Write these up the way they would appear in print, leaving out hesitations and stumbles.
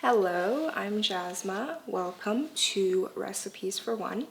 Hello, I'm Jasma. Welcome to Recipes for One.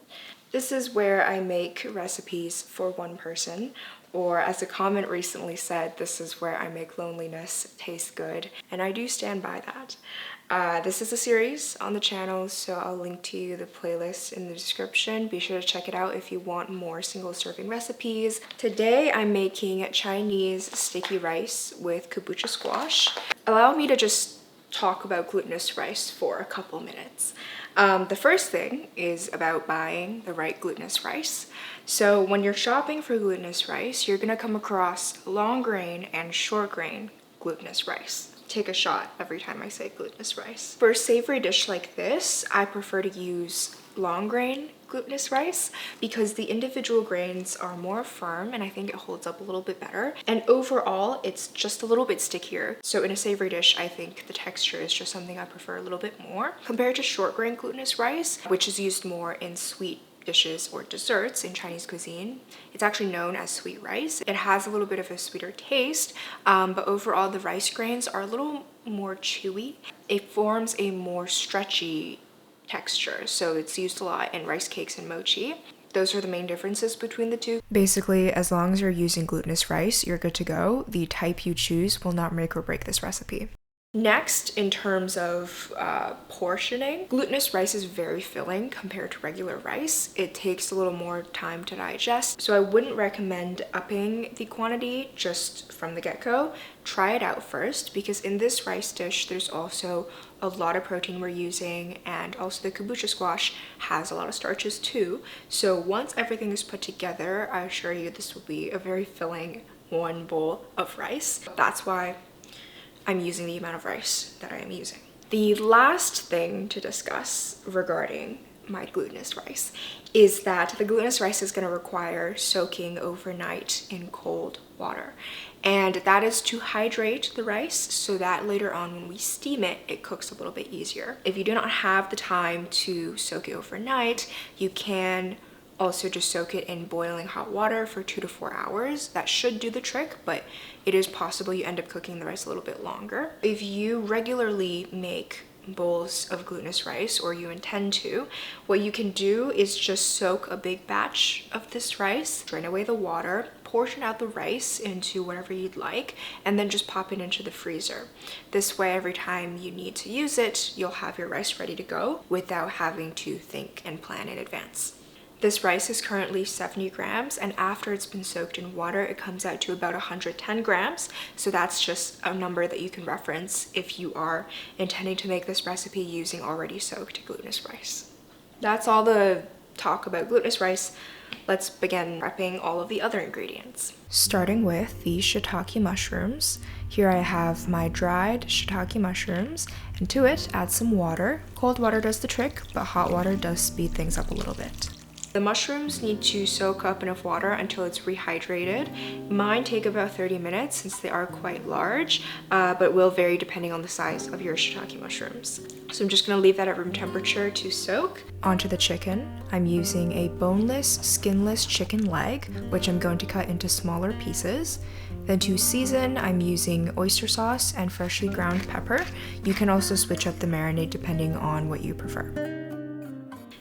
This is where I make recipes for one person, or as a comment recently said, this is where I make loneliness taste good, and I do stand by that. This is a series on the channel, so I'll link to you the playlist in the description. Be sure to check it out if you want more single serving recipes. Today I'm making Chinese sticky rice with kabocha squash. Allow me to just talk about glutinous rice for a couple minutes. The first thing is about buying the right glutinous rice. So when you're shopping for glutinous rice, you're gonna come across long grain and short grain glutinous rice. Take a shot every time I say glutinous rice. For a savory dish like this, I prefer to use long grain glutinous rice because the individual grains are more firm and I think it holds up a little bit better. And overall, it's just a little bit stickier. So in a savory dish, I think the texture is just something I prefer a little bit more compared to short grain glutinous rice, which is used more in sweet dishes or desserts in Chinese cuisine. It's actually known as sweet rice. It has a little bit of a sweeter taste, but overall the rice grains are a little more chewy. It forms a more stretchy texture, so it's used a lot in rice cakes and mochi. Those are the main differences between the two. Basically, as long as you're using glutinous rice, you're good to go. The type you choose will not make or break this recipe. Next, in terms of portioning, glutinous rice is very filling compared to regular rice. It takes a little more time to digest, so I wouldn't recommend upping the quantity just from the get-go. Try it out first, because in this rice dish, there's also a lot of protein we're using, and also the kabocha squash has a lot of starches too. So once everything is put together, I assure you this will be a very filling one bowl of rice. That's why I'm using the amount of rice that I am using. The last thing to discuss regarding my glutinous rice is that the glutinous rice is going to require soaking overnight in cold water. And that is to hydrate the rice so that later on when we steam it, it cooks a little bit easier. If you do not have the time to soak it overnight, you can also just soak it in boiling hot water for 2 to 4 hours. That should do the trick, but it is possible you end up cooking the rice a little bit longer. If you regularly make bowls of glutinous rice, or you intend to, what you can do is just soak a big batch of this rice, drain away the water, portion out the rice into whatever you'd like, and then just pop it into the freezer. This way, every time you need to use it, you'll have your rice ready to go without having to think and plan in advance. This rice is currently 70 grams, and after it's been soaked in water, it comes out to about 110 grams. So that's just a number that you can reference if you are intending to make this recipe using already soaked glutinous rice. That's all the talk about glutinous rice. Let's begin prepping all of the other ingredients. Starting with the shiitake mushrooms. Here I have my dried shiitake mushrooms, and to it, add some water. Cold water does the trick, but hot water does speed things up a little bit. The mushrooms need to soak up enough water until it's rehydrated. Mine take about 30 minutes since they are quite large, but will vary depending on the size of your shiitake mushrooms. So I'm just gonna leave that at room temperature to soak. Onto the chicken. I'm using a boneless, skinless chicken leg, which I'm going to cut into smaller pieces. Then to season, I'm using oyster sauce and freshly ground pepper. You can also switch up the marinade depending on what you prefer.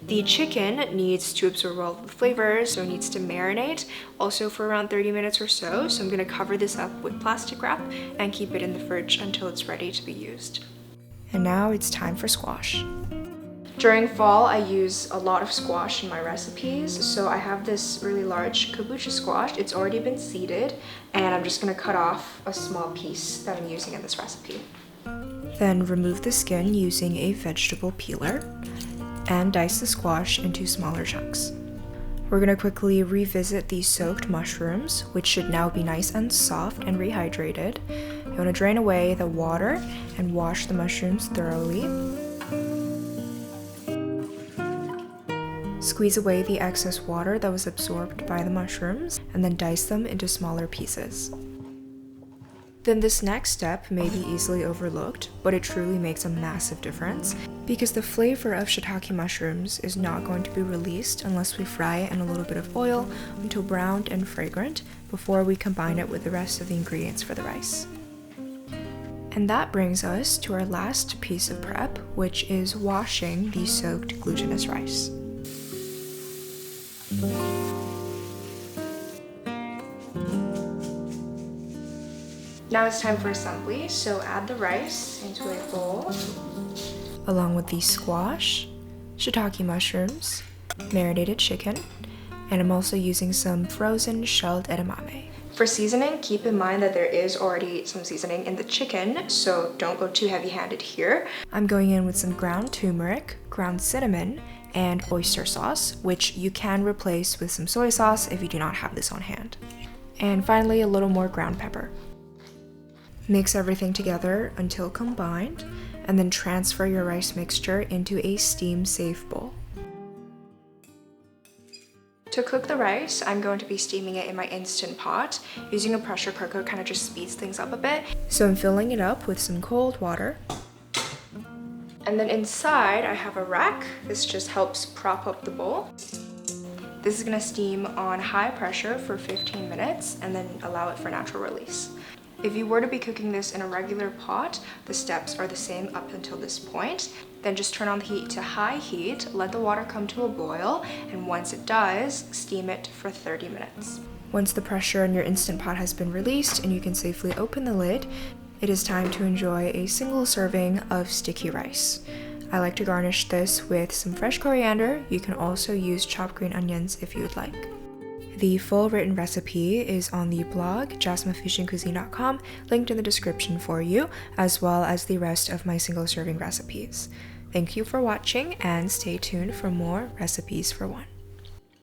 The chicken needs to absorb all the flavors, so it needs to marinate also for around 30 minutes or so. So I'm gonna cover this up with plastic wrap and keep it in the fridge until it's ready to be used. And now it's time for squash. During fall, I use a lot of squash in my recipes. So I have this really large kabocha squash. It's already been seeded, and I'm just gonna cut off a small piece that I'm using in this recipe. Then remove the skin using a vegetable peeler and dice the squash into smaller chunks. We're gonna quickly revisit the soaked mushrooms, which should now be nice and soft and rehydrated. You wanna drain away the water and wash the mushrooms thoroughly. Squeeze away the excess water that was absorbed by the mushrooms, and then dice them into smaller pieces. Then this next step may be easily overlooked, but it truly makes a massive difference because the flavor of shiitake mushrooms is not going to be released unless we fry it in a little bit of oil until browned and fragrant before we combine it with the rest of the ingredients for the rice. And that brings us to our last piece of prep, which is washing the soaked glutinous rice. Now it's time for assembly, so add the rice into a bowl, along with the squash, shiitake mushrooms, marinated chicken, and I'm also using some frozen shelled edamame. For seasoning, keep in mind that there is already some seasoning in the chicken, so don't go too heavy-handed here. I'm going in with some ground turmeric, ground cinnamon, and oyster sauce, which you can replace with some soy sauce if you do not have this on hand. And finally, a little more ground pepper. Mix everything together until combined, and then transfer your rice mixture into a steam-safe bowl. To cook the rice, I'm going to be steaming it in my Instant Pot. Using a pressure cooker kind of just speeds things up a bit. So I'm filling it up with some cold water. And then inside, I have a rack. This just helps prop up the bowl. This is gonna steam on high pressure for 15 minutes and then allow it for natural release. If you were to be cooking this in a regular pot, the steps are the same up until this point. Then just turn on the heat to high heat, let the water come to a boil, and once it does, steam it for 30 minutes. Once the pressure in your Instant Pot has been released and you can safely open the lid, it is time to enjoy a single serving of sticky rice. I like to garnish this with some fresh coriander. You can also use chopped green onions if you would like. The full written recipe is on the blog, jasmafusioncuisine.com, linked in the description for you, as well as the rest of my single serving recipes. Thank you for watching and stay tuned for more recipes for one.